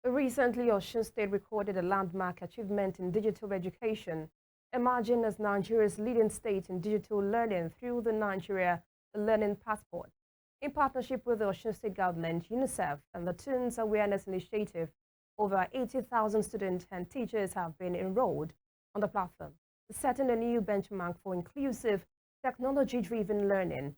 Recently, Osun State recorded a landmark achievement in digital education, emerging as Nigeria's leading state in digital learning through the Nigeria Learning Passport. In partnership with the Osun State government, UNICEF, and the Teens Awareness Initiative, over 80,000 students and teachers have been enrolled on the platform, setting a new benchmark for inclusive, technology-driven learning.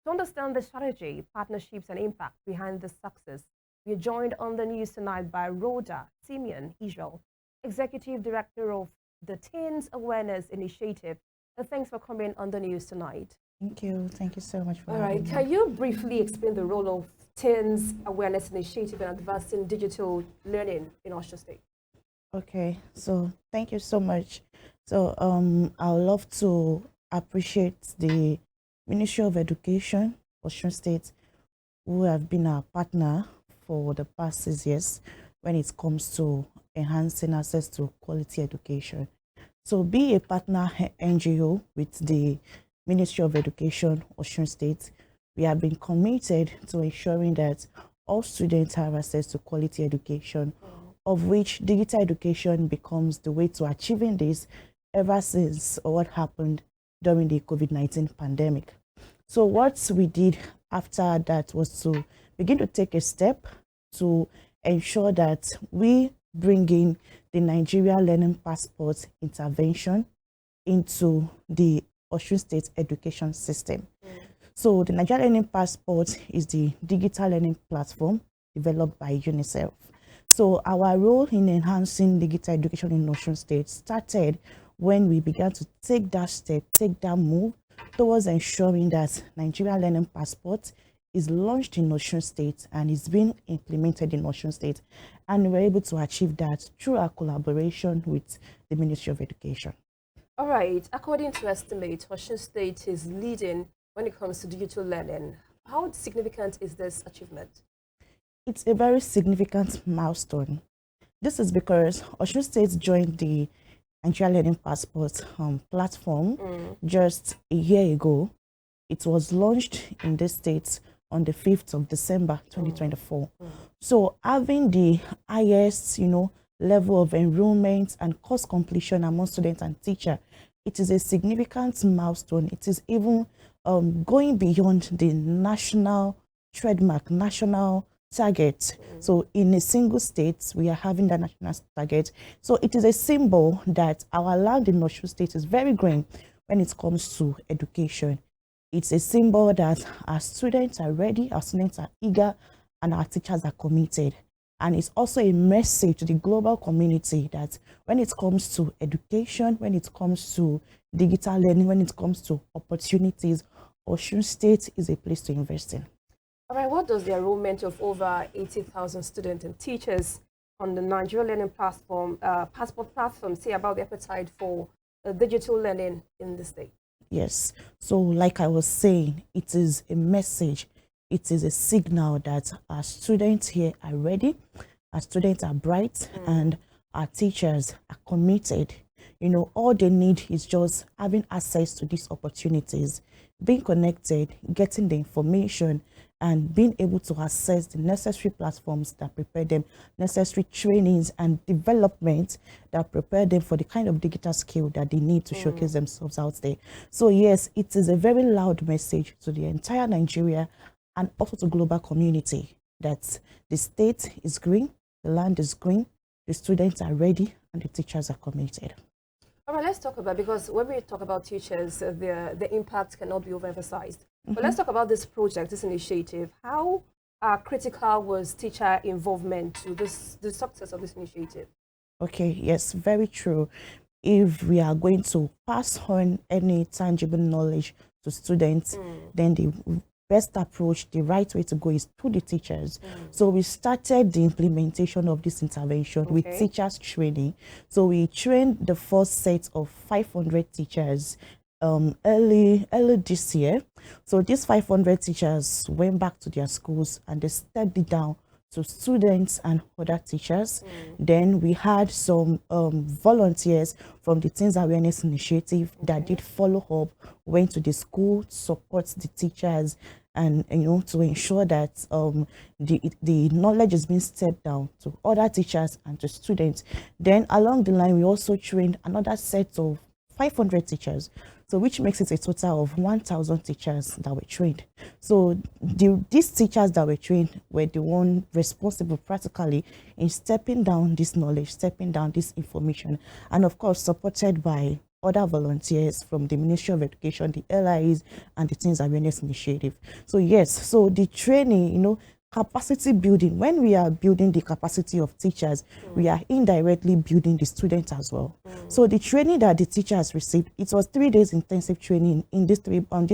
To understand the strategy, partnerships, and impact behind this success, we are joined on the news tonight by Rhoda Simeon Israel, Executive Director of the Teens Awareness Initiative. And thanks for coming on the news tonight. Thank you. Thank you so much for All right, having me. can you briefly explain the role of Teens Awareness Initiative in advancing digital learning in Osun State? Okay, so thank you so much. So I would love to appreciate the Ministry of Education, Osun State, who have been our partner for the past 6 years when it comes to enhancing access to quality education. So be a partner NGO with the Ministry of Education, Osun State. We have been committed to ensuring that all students have access to quality education, of which digital education becomes the way to achieving this ever since what happened during the COVID-19 pandemic. So what we did after that was to begin to take a step to ensure that we bring in the Nigeria Learning Passport intervention into the Osun State education system. So the Nigeria Learning Passport is the digital learning platform developed by UNICEF. So our role in enhancing digital education in Osun State started when we began to take that step, take that move towards ensuring that Nigeria Learning Passport is launched in Osun State and is being implemented in Osun State. And we're able to achieve that through our collaboration with the Ministry of Education. All right, according to estimates, Osun State is leading when it comes to digital learning. How significant is this achievement? It's a very significant milestone. This is because Osun State joined the Nigeria Learning Passport platform just a year ago. It was launched in this state on the 5th of December 2024. So having the highest, level of enrollment and course completion among students and teacher, it is a significant milestone. It is even going beyond the national trademark, national target. So in a single state, we are having that national target. So it is a symbol that our land in Osun State is very green when it comes to education. It's a symbol that our students are ready, our students are eager, and our teachers are committed. And it's also a message to the global community that when it comes to education, when it comes to digital learning, when it comes to opportunities, Osun State is a place to invest in. All right, what does the enrollment of over 80,000 students and teachers on the Nigeria Learning Passport platform say about the appetite for digital learning in the state? Yes, so like I was saying, it is a message, it is a signal that our students here are ready, our students are bright, and our teachers are committed. All they need is just having access to these opportunities, being connected, getting the information, and being able to access the necessary platforms that prepare them, necessary trainings and development that prepare them for the kind of digital skill that they need to showcase themselves out there. So yes, it is a very loud message to the entire Nigeria and also to global community that the state is green, the land is green, the students are ready, and the teachers are committed. All right, let's talk about, because when we talk about teachers, the impact cannot be overemphasized. But let's talk about this project, this initiative. How critical was teacher involvement to the success of this initiative? Okay, yes, very true. If we are going to pass on any tangible knowledge to students, then the best approach, the right way to go is through the teachers. So we started the implementation of this intervention with teachers training. So we trained the first set of 500 teachers early this year. So these 500 teachers went back to their schools and they stepped it down to students and other teachers. Then we had some volunteers from the Teens Awareness Initiative that did follow up, went to the school, support the teachers, and to ensure that the knowledge is being stepped down to other teachers and to students. Then along the line, we also trained another set of 500 teachers, so which makes it a total of 1,000 teachers that were trained. So these teachers that were trained were the one responsible practically in stepping down this knowledge, stepping down this information, and of course supported by other volunteers from the Ministry of Education, the LIEs, and the Teens Awareness Initiative. So yes, so the training, capacity building, when we are building the capacity of teachers, we are indirectly building the students as well. So the training that the teachers received, it was 3 days intensive training in these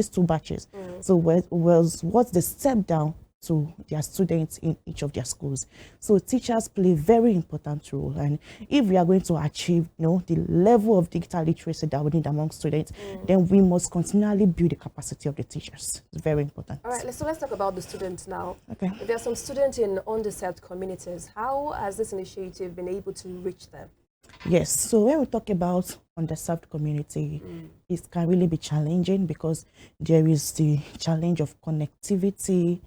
two batches. So what's the step down to their students in each of their schools. So teachers play a very important role, and if we are going to achieve the level of digital literacy that we need among students, then we must continually build the capacity of the teachers. It's very important. All right, so let's talk about the students now. Okay. There are some students in underserved communities. How has this initiative been able to reach them? Yes, so when we talk about underserved community, it can really be challenging because there is the challenge of connectivity,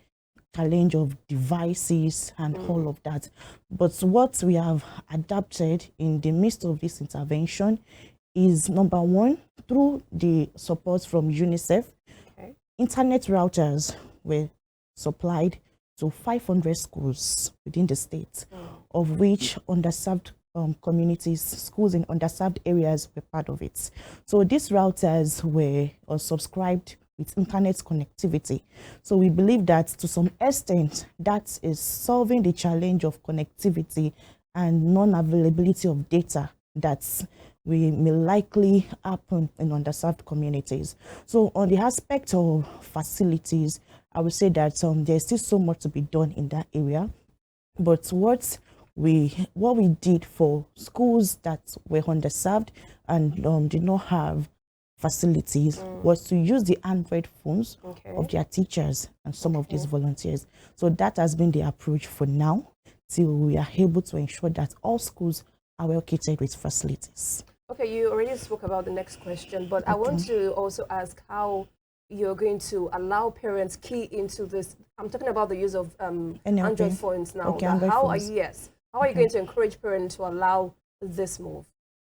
challenge of devices and all of that. But what we have adapted in the midst of this intervention is, number one, through the support from UNICEF, internet routers were supplied to 500 schools within the state, of which underserved communities, schools in underserved areas were part of it. So these routers were subscribed with internet connectivity. So we believe that to some extent that is solving the challenge of connectivity and non-availability of data that may likely happen in underserved communities. So on the aspect of facilities, I would say that there's still so much to be done in that area. But what we did for schools that were underserved and did not have facilities was to use the Android phones of their teachers and some of these volunteers. So that has been the approach for now, till we are able to ensure that all schools are well catered with facilities. Okay, you already spoke about the next question, but I want to also ask how you're going to allow parents key into this. I'm talking about the use of Android phones now. Okay, how are you going to encourage parents to allow this move?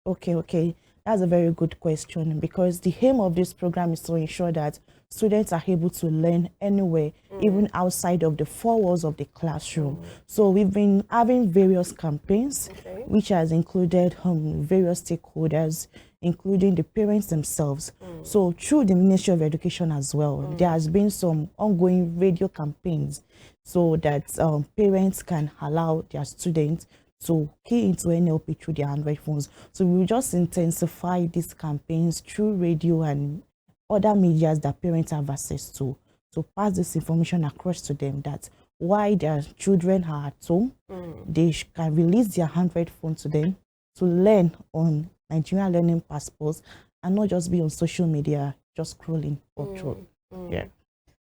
Okay. That's a very good question, because the aim of this program is to ensure that students are able to learn anywhere, even outside of the four walls of the classroom. So we've been having various campaigns, which has included various stakeholders, including the parents themselves. So through the Ministry of Education as well, there has been some ongoing radio campaigns so that parents can allow their students to key into NLP through their Android phones. So we will just intensify these campaigns through radio and other medias that parents have access to pass this information across to them, that while their children are at home, they can release their Android phone to them to learn on Nigerian learning passports and not just be on social media, just scrolling or through. Yeah.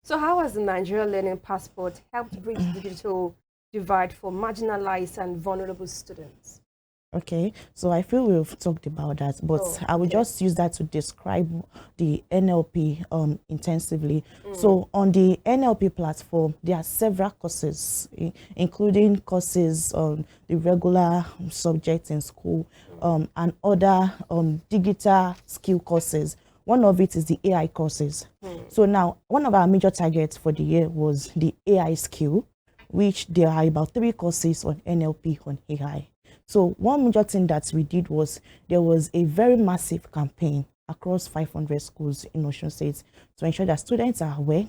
So how has the Nigerian learning passport helped bridge the digital divide for marginalized and vulnerable students? Okay, so I feel we've talked about that, but I will just use that to describe the NLP intensively. So on the NLP platform, there are several courses, including courses on the regular subjects in school and other digital skill courses. One of it is the AI courses. So now, one of our major targets for the year was the AI skill, which there are about 3 courses on NLP on AI. So one major thing that we did was, there was a very massive campaign across 500 schools in Osun State to ensure that students are aware,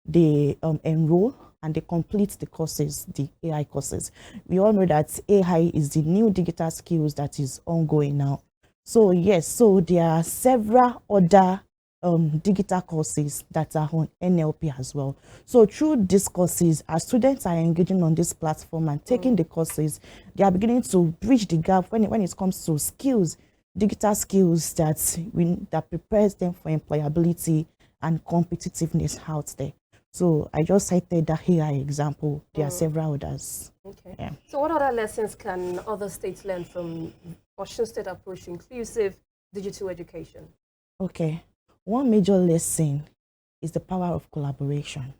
they enroll and they complete the courses, the AI courses. We all know that AI is the new digital skills that is ongoing now. So yes, so there are several other digital courses that are on NLP as well. So through these courses, as students are engaging on this platform and taking the courses, they are beginning to bridge the gap when it comes to skills, digital skills that prepares them for employability and competitiveness out there. So I just cited that AI example. There are several others. Okay. Yeah. So what other lessons can other states learn from Osun State approach to inclusive digital education? Okay. One major lesson is the power of collaboration.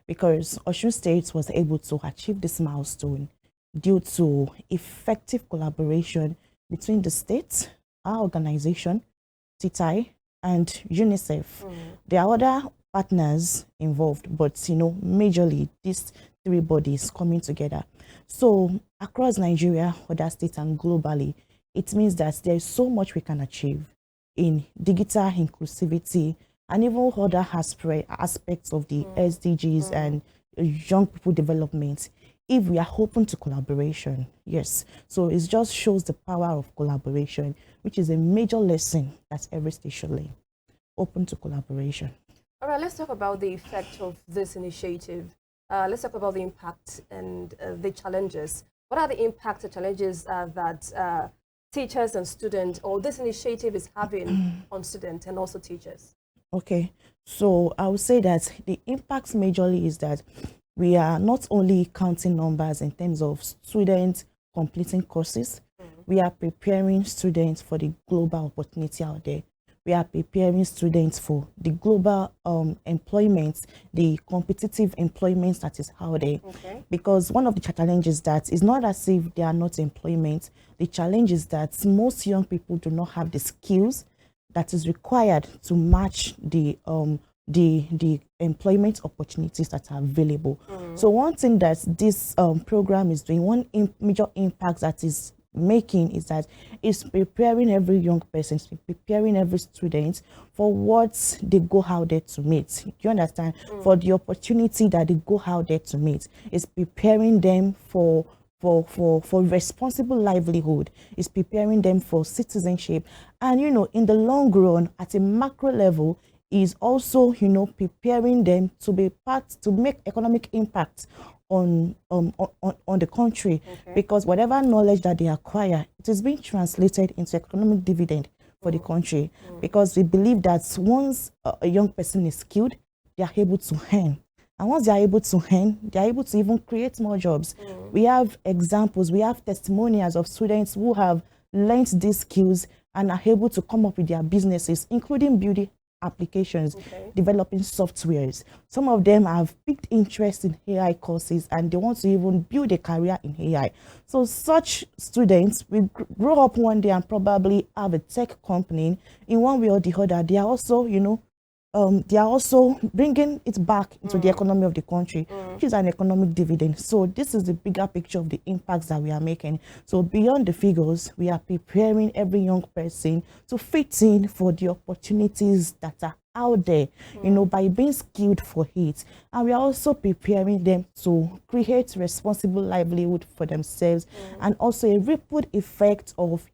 because Osun State was able to achieve this milestone due to effective collaboration between the state, our organization, Ttai, and UNICEF. There are other partners involved, but majorly these three bodies coming together. So across Nigeria, other states, and globally, it means that there is so much we can achieve in digital inclusivity and even other aspects of the SDGs and young people development if we are open to collaboration. Yes, so it just shows the power of collaboration, which is a major lesson that every state should learn. Open to collaboration. All right, let's talk about the effect of this initiative. Let's talk about the impact and the challenges. What are the impacts and challenges that teachers and students, or this initiative is having on students and also teachers? Okay, so I would say that the impacts majorly is that we are not only counting numbers in terms of students completing courses, we are preparing students for the global opportunity out there. We are preparing students for the global employment, the competitive employment that is out there. Okay. Because one of the challenges that is not as if they are not employment. The challenge is that most young people do not have the skills that is required to match the employment opportunities that are available. So one thing that this program is doing, one major impact that is making is that it's preparing every young person, preparing every student for what they go out there to meet. Do you understand? For the opportunity that they go out there to meet. It's preparing them for responsible livelihood. It's preparing them for citizenship. And in the long run, at a macro level, is also preparing them to be to make economic impact on the country. Okay. Because whatever knowledge that they acquire, it is being translated into economic dividend for the country. Because we believe that once a young person is skilled, they are able to earn. And once they are able to earn, they are able to even create more jobs. We have examples, we have testimonials of students who have learned these skills and are able to come up with their businesses, including beauty applications, developing softwares. Some of them have picked interest in AI courses and they want to even build a career in AI. So such students will grow up one day and probably have a tech company in one way or the other. They are also, they are also bringing it back into the economy of the country, which is an economic dividend. So this is the bigger picture of the impacts that we are making. So beyond the figures, we are preparing every young person to fit in for the opportunities that are out there, by being skilled for it. And we are also preparing them to create responsible livelihood for themselves and also a ripple effect of,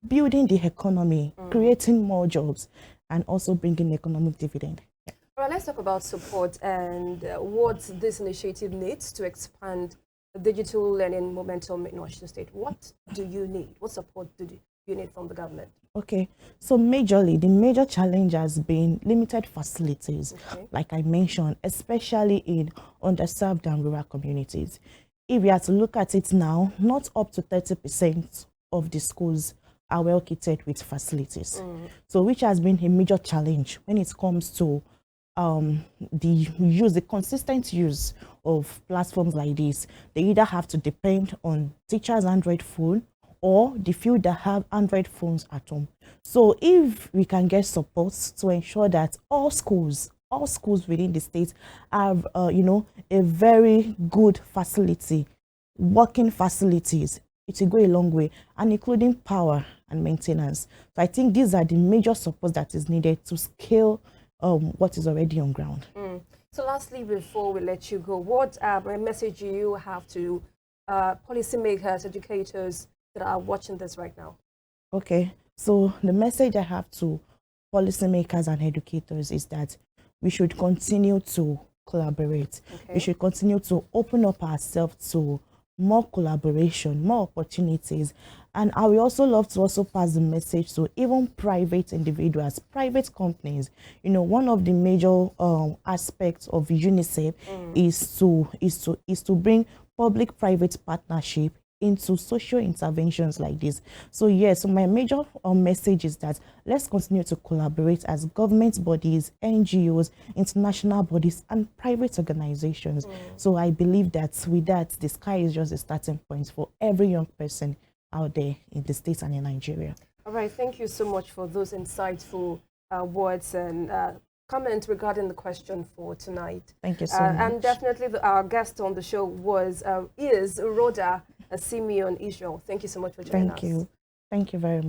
building the economy, creating more jobs, and also bringing economic dividend. All right, let's talk about support and what this initiative needs to expand the digital learning momentum in Washington State. What do you need? What support do you need from the government? Okay, so majorly, the major challenge has been limited facilities, like I mentioned, especially in underserved and rural communities. If we are to look at it now, not up to 30% of the schools are well kitted with facilities. So which has been a major challenge when it comes to the consistent use of platforms like this. They either have to depend on teachers' Android phone or the few that have Android phones at home. So if we can get support to ensure that all schools within the state have a very good facility, working facilities, it will go a long way, and including power and maintenance. So I think these are the major supports that is needed to scale what is already on ground. So lastly, before we let you go, what message do you have to policymakers, educators that are watching this right now? Okay, so the message I have to policymakers and educators is that we should continue to collaborate. We should continue to open up ourselves to more collaboration, more opportunities. And I will also love to also pass the message to even private individuals, private companies. One of the major aspects of UNICEF is to bring public-private partnership into social interventions like this. So yes, so my major message is that let's continue to collaborate as government bodies, NGOs, international bodies, and private organizations. So I believe that with that, the sky is just a starting point for every young person out there in the States and in Nigeria. All right, thank you so much for those insightful words and comments regarding the question for tonight. Thank you so much. And definitely our guest on the show is Rhoda Simeon Israel. Thank you so much for joining us. Thank you. Thank you very much.